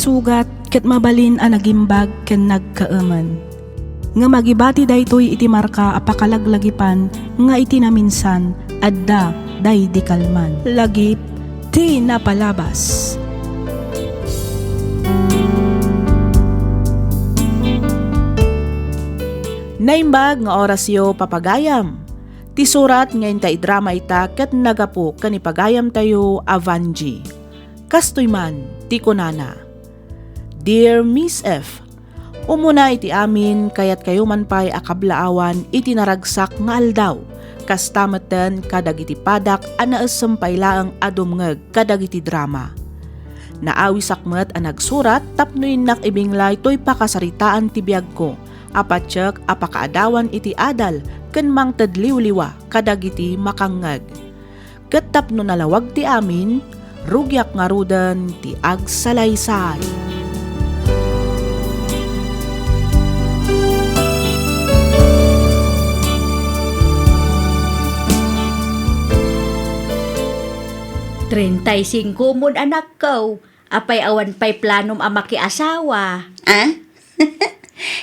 sugat ket mabalin a nagimbag ken nagkaaman. Nga magibati daytoy iti marka apakalaglagipan nga iti naminsan adda day di kalman. Lagip ti napalabas. Naimbag nga orasyo papagayam. Ti surat ngayon ta idrama ita ket nagapu kanipagayam tayo Avanji. Kastoy man, ti kunana. Dear Miss F, umuna iti amin kayat kayo man pa'y akablaawan iti naragsak nga aldaw. Kastamatan kadagiti padak anaasam pailaang adumngeg kadagiti drama. Naawisakmet ang nagsurat tapnoin nak ibinglay to'y pakasaritaan ti biyag ko. Apatsyek apakaadawan iti adal ken mang tadliw-liwa kadagiti makangngeg. Ket tapno nalawag ti amin, rugyak nga rudan ti agsalaysay. Trentay-singko mon anak ko, apay awan pa'y planom a makiasawa. Ah?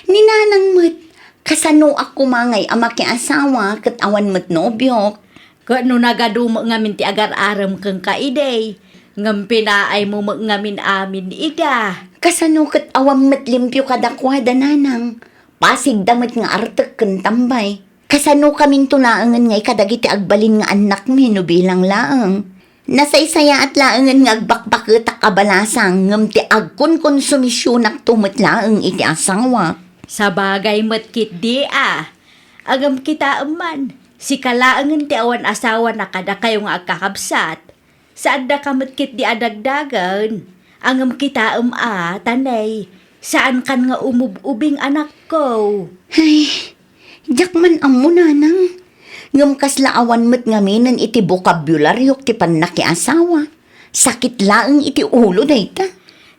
Ninanang mo't, kasano ako mangay ang makiasawa kat awan mo't nobyo. Kano nagadumo ngamin ti agar-aram kang kaiday, ngam pinaay mo ngamin amin ida. Kasano kat awan mo't limpyo kadakwada nanang. Pasig damat nga artek kan tambay. Kasano kaming tunaangan ngay kadagiti agbalin nga anak mi no bilang laang. Nasaysaya at laangan nga agbakbaketak kabalasang ngam ti agkon konsumisyonak tumot laang iti asawa. Sa bagay matkit di agam kita man, si kalaangan ti awan asawa na kada kayo nga agkakabsat. Saan da ka matkit di adagdagan, agam kita tanay, saan kan nga umububing anak ko. Ay, jak man amo nanang. Ngam kaslaawan mo't ngaminan iti bokabularyok ti panakiasawa. Sakit laang iti ulo dayta.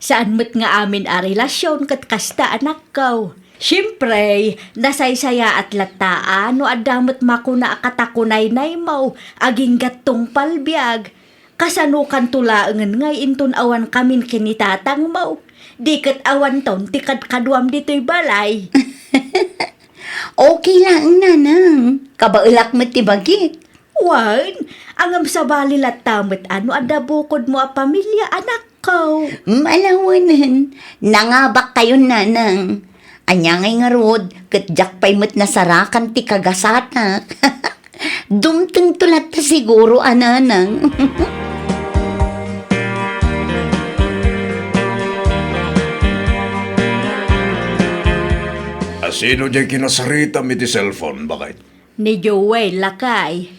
Saan mo't nga amin a relasyon kat kasta anak ko. Siyempre, nasaysaya at lataan no adamot makuna akatakunay na mo aging gatong palbiag. Kasano kan tulaangan ngay inton awan kamin kinitatang mo. Di kat awan ton tikad kadwam dito'y balay. Okay lang nanang. Kabailak mo't ti bagit. Wan, angam sa balilat tamot ano adabukod mo a pamilya anak ko. Malawanan. Nangabak kayo nanang. Anyangay nga rod, katjak pa'y mo't nasarakan ti kagasata. Dumteng tulat ta siguro ananang. Sino dyan kinasarita mi ti cellphone, bakit? Ni Joel lakay.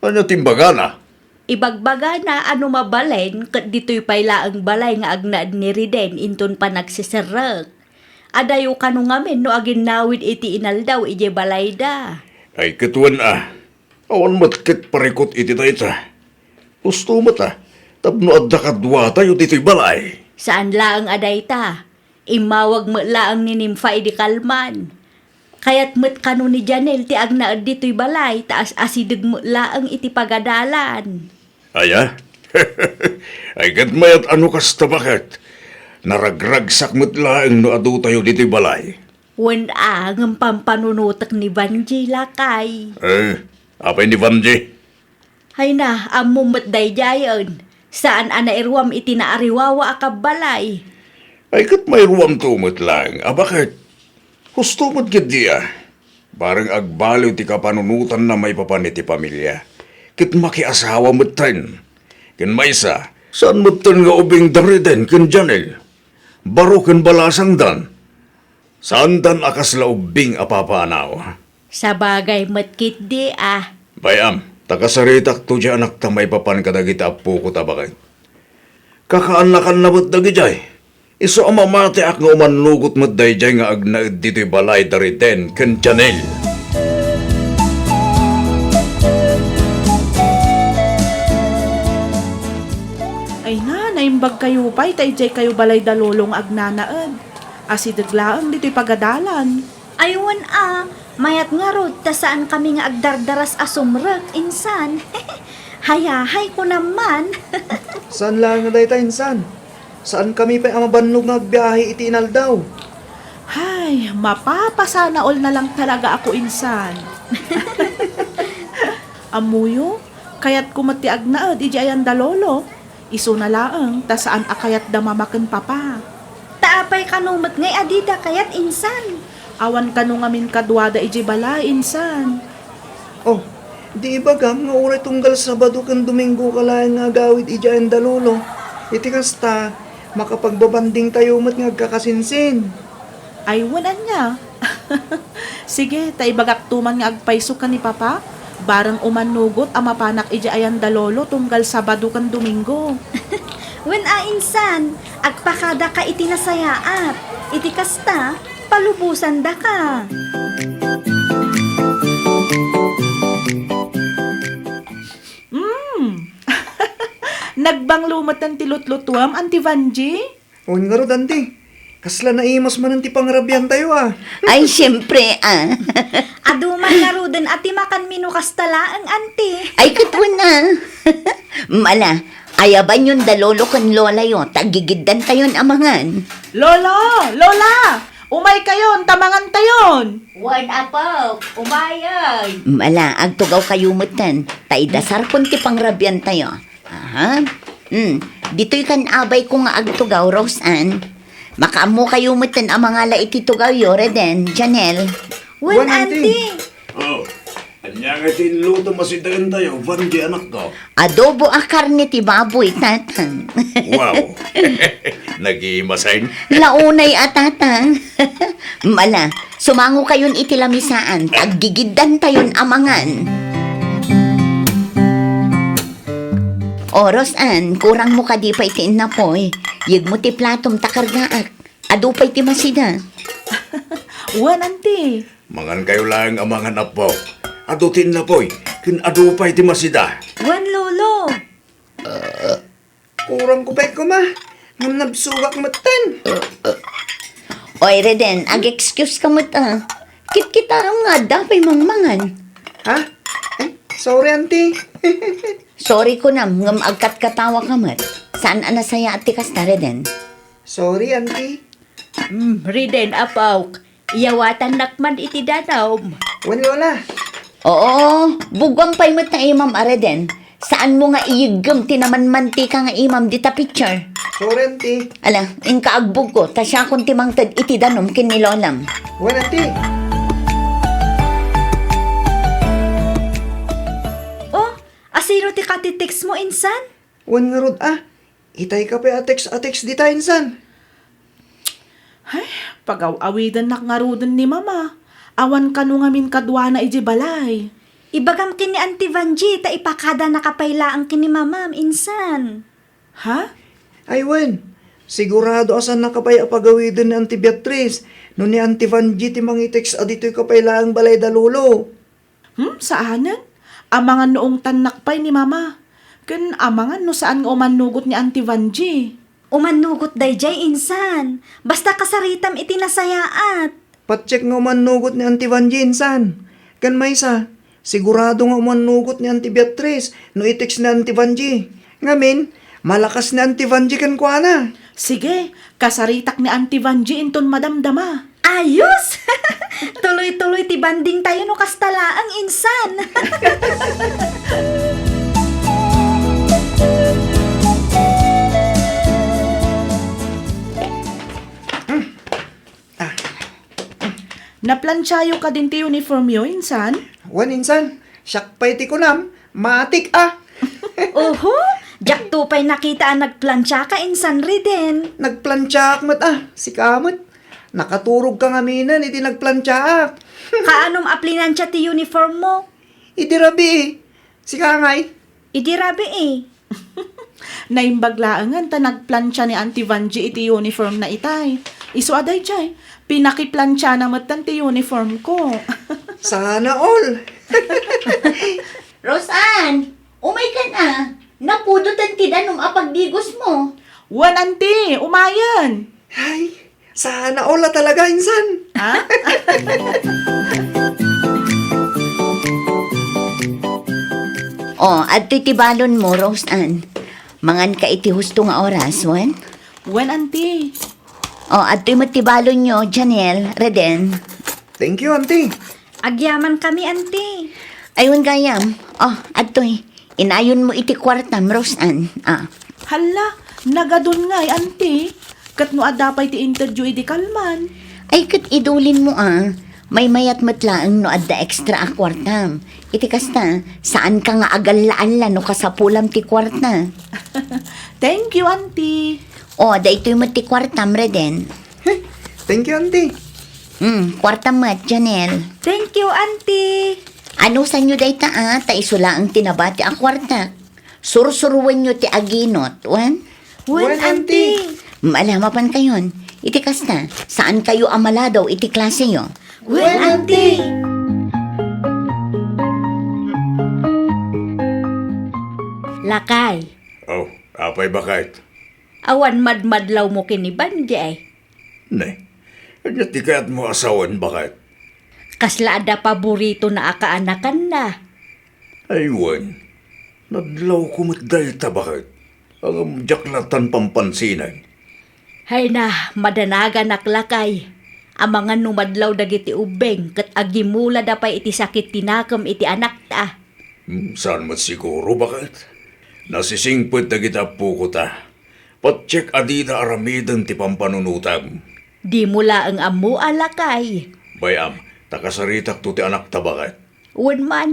Ano timbaga na? Ibagbaga na ano mabalen kat dito'y payla ang balay nga agnaad ni Riden inton pa nagsisirek. Adayo kanu ngamin no agin nawid iti inaldaw ije balay da. Ay katuan awan matkit parikot iti dayta. Gusto mo tapno adda kadwa tayo dito'y balay. Saan laang aday ta? Imawag mo laang ni Nimfa di kalman. Kaya't mo't kanu ni Janel ti agnaad dito'y balay taas asidig mo laang iti pagadalan. Aya? Ay mayat ano kasta bakit? Naragragsak mo't laang no adu tayo dito'y balay. Wan ang pampanunutak ni Vanji lakay. Apay ni Vanji? Hay na, amumot day jayon. Saan anairwam iti naariwawa akab balay. Ay may ruwam tumot lang. Bakit? Gusto mo't gid Barang agbaliw ti kapanunutan na may papanit ti pamilya. Kit makiasawa mo't ten. Kin maysa, saan mo't ten nga ubing dariden kin Janel? Baro kin balasang dan. Saan dan akas la ubing apapanaw? Sa bagay matkit di Bayam, takasaritak to di anak tamay papan kadagita apo ko tabakay. Kakaanakan na mo't dagijay. Iso ang mamati ak nga umanugot mo't dayjay nga agnaid dito'y balay dariden ken Janel. Ay na, naimbag kayo pa'y tayjay kayo balay dalulong agnanaad. Asidaglaang dito'y pagadalan. Aywan mayat nga rod ta saan kami nga agdardaras asumrek insan. Hayahay ko naman. Saan lang nga day ta insan? Saan kami pa amabanlog nga agbiyahe iti inaldaw? Hay, mapapasana all na lang talaga ako insan. Amuyo, kayat kumatiag na edi ayan dalolo. Iso na laang, ta saan akayat damamaken papa. Taapay kanumat ngay adida kayat insan. Awan kanu ngamin kadwada iji bala insan. Oh, di ba gam nga uray tunggal Sabado kan Domingo kalayan nga gawid ijayan dalolo. Iti kasta, makapagbabanding tayo mat nga kakasinsin. Ay, wanan niya. Sige, taibagak tuman nga agpaiso ka ni papa. Barang umanugot amapanak iji ayan dalolo tunggal Sabado kan Domingo. Wen insan, agpakada ka iti nasayaat. Iti kasta, palubusan da ka. Nagbanglumat ng tilutlutuam, Auntie Vanji? O nga ro, Dante. Kasla na imas man ang tipangrabyan tayo ah. Ay, syempre, Aduman nga ruden ati makan minu kastala ang anti. Ay, katwan na. Mala, ayaban yung dalolo kan lola yo, tagigiddan tayon amangan. Lolo! Lola! Umay kayon, tamangan tayon! Wan apaw, umayag. Mala, agtugaw kayo mutan, taidasar kun ti pangrabyan tayo. Aha. Dito'y kan abay ko nga agtugaw, Roseanne. Makaamo kayo mutan ang mga laiti tugaw yo, Reden, Janelle. Wan Wan, auntie. anti. Oh, anya nga tinluto masidagan tayo, Vanji anak ko. Adobo a karne ti baboy, tatang. Wow. Nag-iimasain. Launay atata. Mala, sumango kayon itilamisaan, taggigiddan tayon amangan. Oros an, kurang mo ka di pa itiin na po eh. Yag mo ti platom takargaak. Ado pa iti masida. Wan, Auntie. Mangan kayo lang ang mga apo. Adutin na po'y, kinadupay ti masida. Wan lolo. Kurang kupay ko ma. Ngam nabsugak matan. Oy, Reden, ag-excuse ka mo ta. Kit-kitaram nga dapay mangmangan. Ha? Ay, sorry, auntie. Sorry ko na, ngam agkat-katawa ka mat. Saan anasaya at tikas na, Reden? Sorry, auntie. Riden apaw. Iyawatan nakman iti danaw. Wan lola. Oo, bugwang pay mo na imam Areden. Saan mo nga iyigam tinaman-manti ka nga imam dita picture? Sorry, auntie. Ala, inka agbog ko, ta siya kung timangtad iti danom kinilolam. Wan, auntie. Oh, asino ti katitext mo insan? Wan nga rod ah. Itay ka pa atex di tayo insan. Ay, pagaw-awidan nakngarudan ni mama. Awan kanu ngamin kadwa na iji balay. Ibagam kini Auntie Vanji, ta ipakada nakapayla ang kini mamam insan. Ha? Ay, Wan. Sigurado asan nakapay apagawidin ni Auntie Beatrice. No ni Auntie Vanji ti mangitex adito'y kapaylaang balay dalulo. Saanan? Amangan noong tanakpay ni mama. Ken amangan no saan nga umanugot ni Auntie Vanji. Umanugot dayjay insan. Basta kasaritam iti nasayaat. Patcheck nga umanugot ni Auntie Vanji insan. Kan may isa, sigurado nga umanugot ni Auntie Beatrice no itex ni Auntie Vanji. Ngamin, malakas ni Auntie Vanji kan kuana. Sige, kasaritak ni Auntie Vanji inton madamdama. Ayos! Tuloy-tuloy ti banding tayo no kastala ang insan. Naplansyayo ka din ti uniform yo, insan? Wan insan, syakpay ti kunam, matik ah. Oho, jak tupay nakita ang nagplansya ka insan Riden. Nagplantsaak mat ah, si kamot. Nakaturog ka ngaminan, iti nagplantsaak. Kaanom aplinan siya ti uniform mo? Iti rabi eh. Si kangay. Idirabi eh. Naimbaglaangan ta nagplansya ni Auntie Vanji iti uniform na itay. Isu aday jay, pinakiplansya na matan ti uniform ko. Sana all. Roseanne, umay ka na. Napudutan ti danom apagdigos mo. Wan, Auntie, umayan. Ay, sana all na talaga insan. Ha? Oh, at titibalon mo, Roseanne. Mangan ka iti husto nga oras, Wan? Wen, auntie. O, at imo't nyo, Janelle, Reden. Thank you, auntie. Agyaman kami, auntie. Ayun gayam. O, atoy. Inayon mo iti kwartam, Roseanne. Hala, nagadun nga auntie. Kat no adapay ti interview idi kalman. Ay, kat idulin mo May mayat matlaang no adda extra a kwartam. Iti kasta, saan ka nga agal-laala no kasapulam ti kwarta? Thank you, auntie. O, da ito'y mo ti kwartam, Reden. Thank you, auntie. Kwartam mat, Janelle. Thank you, auntie. Ano sa nyo day ta isula ang tinabati a kwarta. Sursuruan nyo ti aginot, wan? Wen, auntie. Malamapan kayon. Iti kasta, saan kayo amala daw iti klase yo? Wen, auntie. Lakay. Oh, apay bakit? Awan madmadlaw mo kiniban di ay. Ne, kanya tikat mo asawan bakit? Kasla ada paborito na akaanakan na. Aywan, nadlaw kumatday ta bakit? Ang jaklatan pampansinan. Hay na, madanagan naklakay. Ang mga numadlaw dagiti ubeng kat agimula da pa iti sakit tinakam iti anak ta. Saan mat siguro bakit? Nasisingpot na kita po ko ta. Patsyek adida aramidan ti pampanunutam. Di mula ang amu alakay. Bayam, takasaritak to ti anak ta bakit? Uwan man,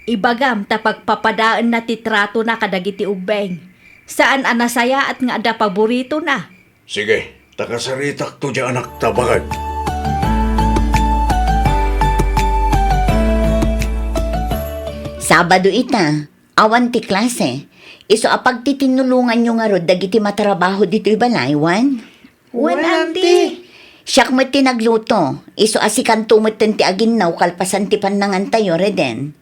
ibagam ta pagpapadaan na titrato na kadagiti ubeng. Saan anasaya at nga ada paborito na. Sige, takasaritak to di anak ta bakit? Sabado ita, awan ti klase. Iso apag titinulungan nyo nga rod dagiti matrabaho dito ibalaywan. Uwan, auntie. Siyak mo tinagluto. Iso asikan tumuten ti aginaw kalpasan ti panangan tayo, Reden.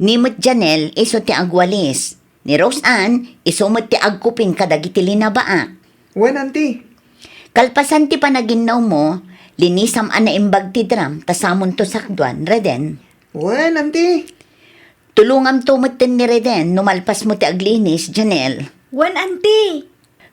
Ni mo't Janelle, iso ti agwalis. Ni Roseanne, iso mo't ti agkuping kadagiti linabaak. Wen, auntie. Kalpasan ti panaginaw mo, linisam ana imbag ti dram, tasamon to sakduan, Reden. Wen, auntie. Tulungam tumuten ni Reden, numalpas mo ti aglinis, Janelle. Uwan, auntie.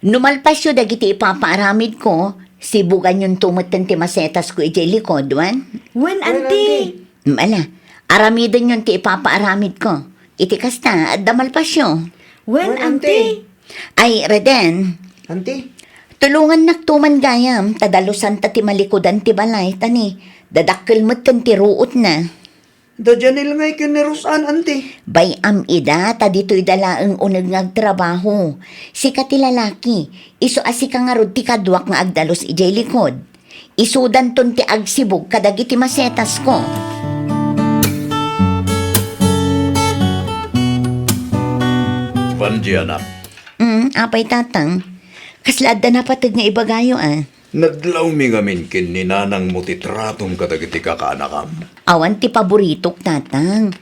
Numalpas yun dagiti ipapaaramid ko, sibugan yung tumuten ti masetas ko iti likod, wan? Uwan, auntie. Mala, aramidan yung ti ipapaaramid ko. Iti kasta, at damalpas yun. Uwan, Uwan, auntie. Ay, Reden, Auntie. tulungan naktuman gayam, tadalusan ta ti malikodan ti balay, tani, dadakkel mo't kan ti ruot na. Da Janelle ngay kin ni Roseanne, auntie. Bay ida, ta dito'y dalaang unag ngagtrabaho. Si ti lalaki, iso asika nga rod ti kadwak nga agdalos ijay likod. Isudan ton ti agsibog kadagiti masetas ko. Panji anak, Apay tatang. Kaslada na patag nga ibagayo nadlaw mi ngamin kin ninanang mo titratong kadagiti kakaanakam. Awan ti paboritok tatang.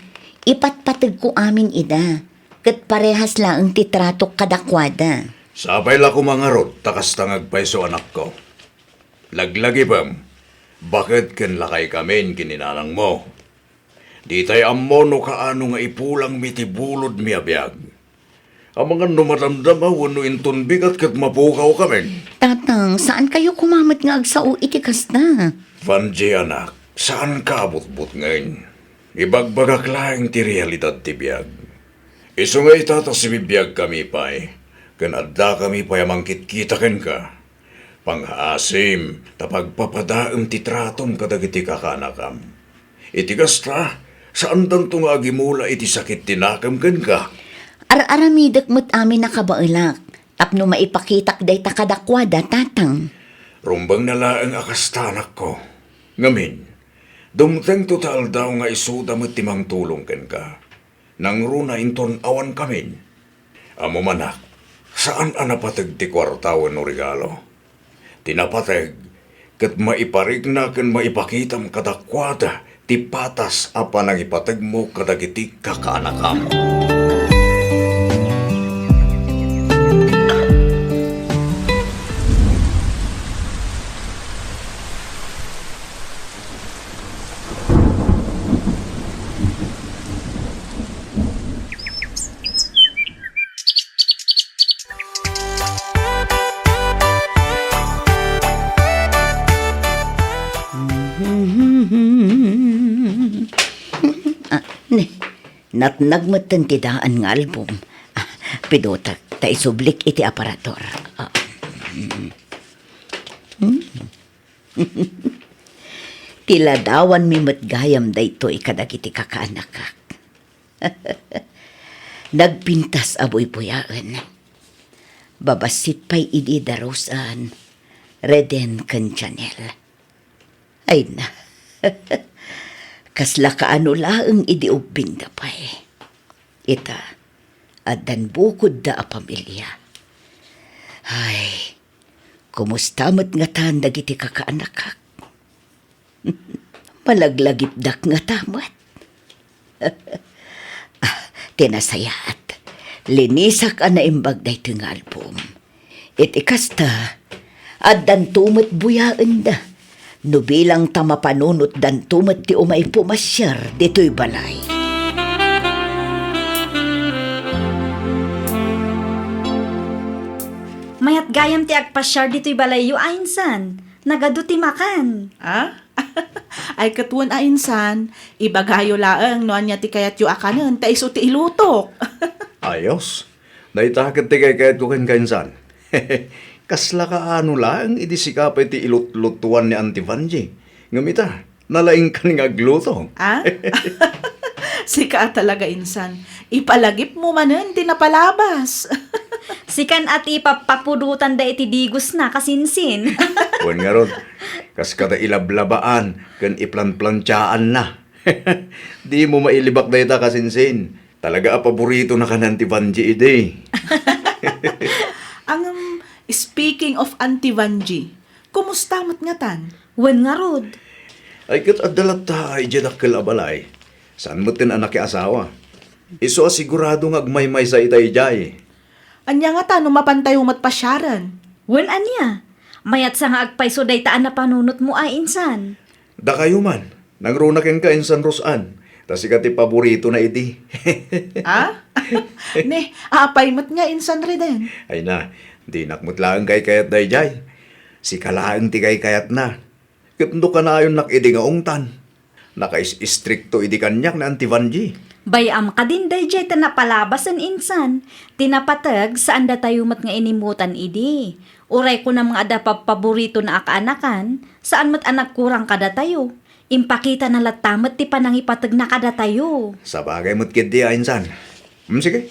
Ipatpatag ko amin ida. Kat parehas lang ti tratok kadakwada. Sabay la ko mga rod, takas tangag paiso anak ko. Laglagi bam, bakit ken lakay kamin kininanang mo? Di tay ammo no kaano nga ipulang mitibulod mi abiyag. Ang mga numadamdama wano inton bigat kat mapukaw kamin. Tatang, saan kayo kumamat nga agsao iti kasta? Vanji anak, saan ka abot-bot ngayon? Ibagbagak laing ti realidad ti biyag. Iso nga itatas si bibiyag kami pa'y. Kanadda kami pa'y amangkit-kita ken ka. Panghaasim, tapagpapadaam ti tratom kadagiti kakanakam. Iti kasta, saan dang tunga agimula iti sakit tinakam ken ka? Ar-aramidak mo't amin nakabailak. Tapno maipakitak day takadakwada, tatang. Rumbang nalaang akastanak ko. Ngamin, dumteng total daw nga isuda mo timang tulong ken ka. Nang runa inton awan kamin. Amo manak, saan anapatag ti kwartawan no regalo? Tinapatag, kat maiparig na ken maipakitam kadakwada ti patas apa nang ipatag mo kadagiti kakaanakam. Natnagmatan ti daan nga album. Pidotak, ta isublik iti aparator. Tiladawan mi matgayam dayto ikadagiti kakaanakak. Nagpintas aboy puyaan. Babasit pa'y idi darosan. Reden kan Chanel. Ay na. Kasla kaano laang idi ubing da pa'y. Ita, adan bukod da a pamilya. Ay, kumusta mo't nga tanda giti kakaanakak? Malaglagipdak nga tamat. Tinasayaat. Linisak na imbag da ito nga album. Itikasta, at dan tumot buyaan da. No bilang tamapanunot dan tumot ti umay pumasyar dito'y balay. Mayat gayam ti agpasyar dito'y balayo aynsan. Nagaduti makan. Ah? Ay katuan insan, ibagayo laang no anya ti kayat yu akanan, ta iso ti ilutok. Ayos. Naitakit ti kayat ko ken kainsan. Kasla ka ano lang, idi sikapay ti ilut-lutuan ni Auntie Vanji. Ngamita, nalaing ka nga agluto. Ah? Sika talaga insan, ipalagip mo manen, tinapalabas. Sikan at ipapapudutan da iti digos na kasinsin. Kuwan nga ron, kas kada ilablabaan, kan iplan-plansyaan na. Di mo mailibak na ita kasinsin. Talaga paborito na ka ng Auntie Vanji ide. Ang speaking of Auntie Vanji, kumusta mo't nga tan? Wen nga rod. Ay kat adalat tayo dyan abalay. Saan mo tin anak asawa? Iso asigurado nga agmay-may sa itay jay. Anya nga ta, no mapantay umat pasyaran. Wen anya. Mayat sa nga agpayso day taan na panunot mo ay insan. Da kayo man, nangrunakin ka in San Rosan. Tas ikati paborito na iti. Ah? Ne, apay mo't nga insan reden. Ay na, di nakmut lang kay kayat day jay. Si kalaang ti kay kayat na. Kitndo ka na ayon nakidi nga ungtan. Naka-istrikto idi kanyak na Auntie Vanji. Bayam ka din day jay tanapalabas an insan. Tinapatag saan da tayo mat nga inimutan idi. Uray ko na mga ada paborito na akaanakan, saan mat anak kurang kada tayo. Impakita na latamat ti panangipatag na kada tayo. Sa bagay mo't kidi insan. Sige,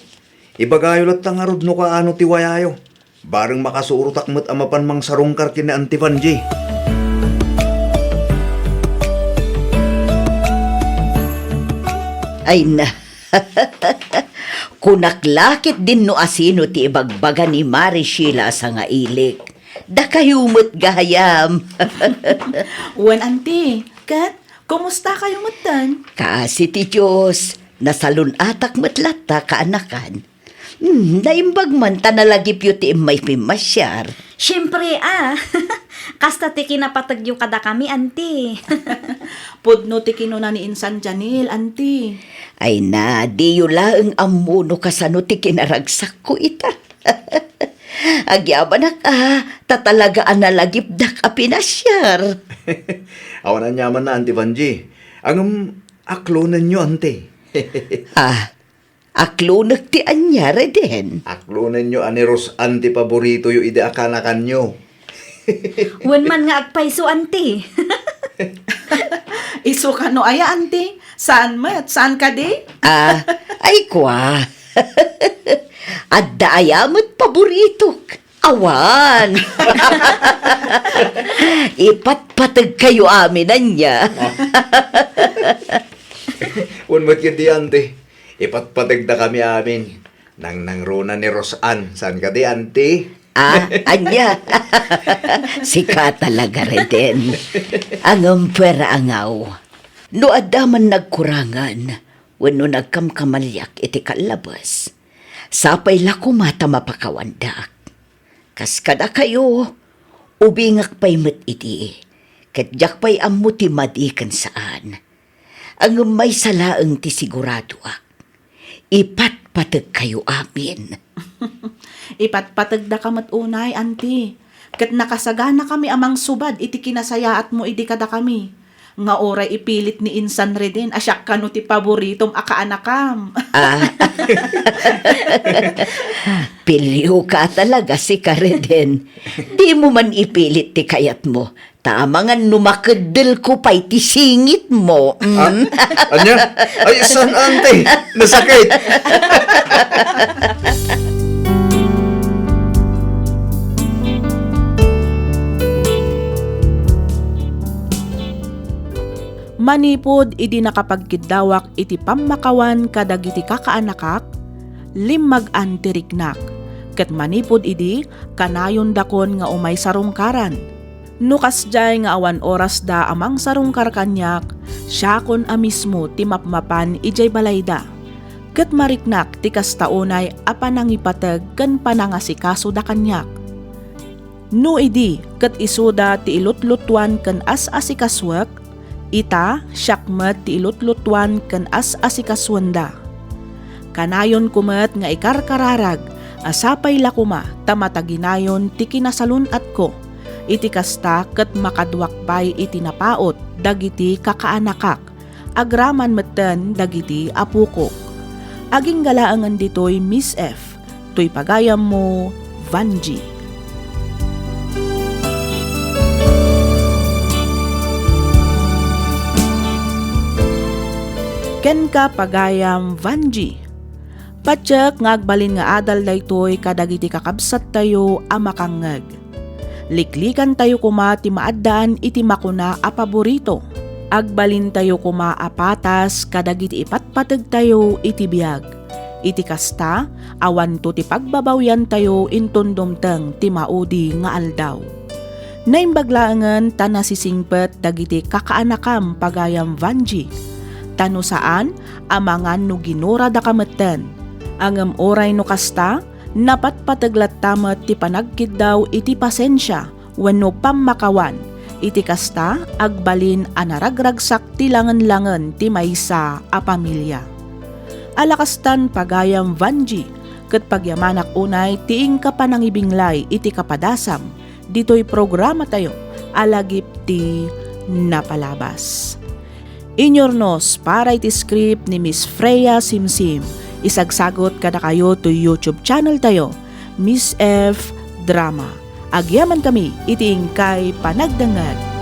ibagayo latang arod no ka ano ti wayayo. Bareng makasurutak mo't amapan mang sarungkar kina Auntie Vanji. Ay na. Kunaklakit din no asino ti ibagbaga ni Mari Sheila sa nga ilik. Da kayumot gahayam. Wan auntie, kat, kumusta kayo mo't tan? Kasi ti Diyos, nasalun atak matlata kaanakan. Naimbag man tanalagip yu ti may pimasyar. Siyempre kasta ti kinapatagyo kada kami anti. Pudno ti kinuna ni insan Janil, auntie. Ay na, di yu laeng amuno kasano ti kinaragsak ko ita. Agyabanak tatalaga analagip dak a pinasyar. Awan na nyaman na Auntie Vanji. Ang aklonan nyo, Ante. Aklunak ti anyare din. Aklonan nyo, Aniros, Ante paborito yu ide akanakan nyo. Wen man nga agpayso anti. Iso ka no aya, auntie. Saan mat? Saan ka di? Ay kwa. Adda ayamot paboritok. Awan. Ipatpatag kayo amin anya. Unmat kiti, Ante. Ipatpatag na kami amin. Nang nangruna ni Rosan. San ka di, Ante? Anya. Sika talaga rin din. Ang umpera angaw. No adaman nagkurangan, wano nagkamkamalyak iti kalabas. Sapay lako mata mapakawandak. Kaskada kayo, ubingak pa'y mat iti. Kadyak pa'y amuti madikan saan. Ang may salaang ti sigurado ipatpatag kayo amin. Ipatpatag da kamat unay, auntie. Kat nakasagana kami amang subad iti kinasaya at mo idi kada kami. nga oray ipilit ni insan redin asyak kano ti paboritom akaanakam. Pilyo ka talaga si Kareden. Di mo man ipilit ti kayat mo. Tama nga numakadil ko pa'y ti singit mo. Anya? Ay, san ante? Nasakit. Manipod idi nakapagkidawak iti pammakawan kadagiti kakaanakak, limag antiriknak. Ket manipod idi kanayon dakon nga umay sarungkaran. Nukas jay nga awan oras da amang sarungkar kanyak, syakon a mismo ti mapmapan ijay balayda. Ket mariknak ti kastaunay apanangipateg ken panangasikaso da kanyak. No idi ket isuda ti ilutlutwan ken as-asikaswek, ita syakmet ti ilutlutwan ken as-asikaswenda. Kanayon kumet nga ikarkararag, asapay lakuma tamataginayon ti kinasalunat ko. Iti kasta ket makadwakpay iti napaot dagiti kakaanakak, agraman metten dagiti apukok. Aging galaangan ditoy Miss F, tuy pagayam mo, Vanji. Ken ka pagayam Vanji. Patsyak ngagbalin nga adal daytoy kadagiti kakabsat tayo a makangeg. Liklikan tayo kuma ti maaddaan iti makuna a paborito. Agbalin tayo kuma a patas kadagiti ipatpateg tayo iti biag. Iti kasta awan to ti pagbabawyan tayo intundumteng ti maudi nga aldaw. Naimbaglaangan ta nasisingpet dagiti kakaanakam pagayam Vanji. Tano saan amangan no ginura da kametten. Angem oray no kasta napatpataglat tamat ti panagkid daw iti pasensya wenno pammakawan. Iti kasta agbalin a naragragsak ti langen-langen ti maysa a pamilya. Alakastan pagayam Vanji ket pagyamanak unay tiing kapanangibinglay iti kapadasam. Ditoy programa tayo alagip ti napalabas. Inyornos para iti script ni Miss Freya Simsim. Isagsagot kada kayo to YouTube channel tayo, Miss F Drama. Agyaman kami iti ingkay panagdangag.